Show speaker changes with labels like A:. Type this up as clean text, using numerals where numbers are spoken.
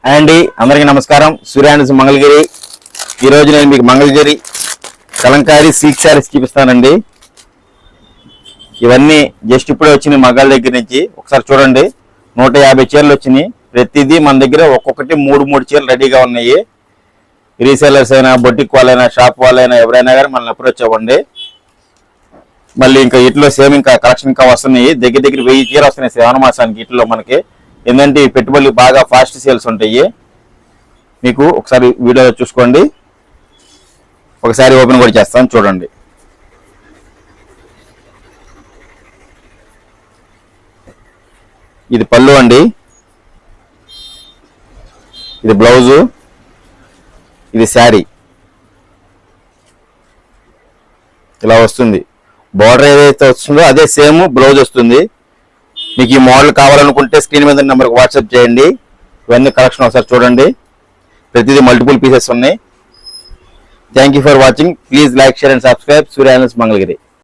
A: Hi అండి, అందరికీ నమస్కారం. సూర్యాన్స్ మంగళగిరి. ఈరోజు నేను మీకు మంగళగిరి కలంకారీ సిల్క్ శారీస్ చూపిస్తానండి. ఇవన్నీ జస్ట్ ఇప్పుడే వచ్చినాయి మగాళ్ళ దగ్గర నుంచి. ఒకసారి చూడండి, 150 చీరలు వచ్చినాయి. ప్రతిదీ మన దగ్గర ఒక్కొక్కటి 3 చీరలు రెడీగా ఉన్నాయి. రీసేలర్స్ అయినా, బొటిక్ వాళ్ళైనా, షాప్ వాళ్ళైనా ఎవరైనా కానీ మనల్ని అప్రోచ్ అవ్వండి. మళ్ళీ ఇంకా ఇట్లో సేమ్ ఇంకా కలెక్షన్ ఇంకా వస్తున్నాయి. దగ్గర 1000 చీరలు వస్తున్నాయి శ్రావణ మాసానికి. ఇట్లో మనకి ఏంటంటే పెట్టుబడులు బాగా ఫాస్ట్ సేల్స్ ఉంటాయి. మీకు ఒకసారి వీడియో చూసుకోండి. ఒకసారి ఓపెన్ కూడా చేస్తాను, చూడండి. ఇది పళ్ళు అండి, ఇది బ్లౌజు, ఇది శారీ. ఇలా వస్తుంది. బార్డర్ ఏదైతే వస్తుందో అదే సేమ్ బ్లౌజ్ వస్తుంది. మీకు ఈ మోడల్ కావాలనుకుంటే స్క్రీన్ మీద నెంబర్కి వాట్సాప్ చేయండి. ఇవన్నీ కలెక్షన్ ఒకసారి చూడండి. ప్రతిదీ మల్టిపుల్ పీసెస్ ఉన్నాయి. Thank you for watching. Please like, share and subscribe. Suryans Mangalagiri.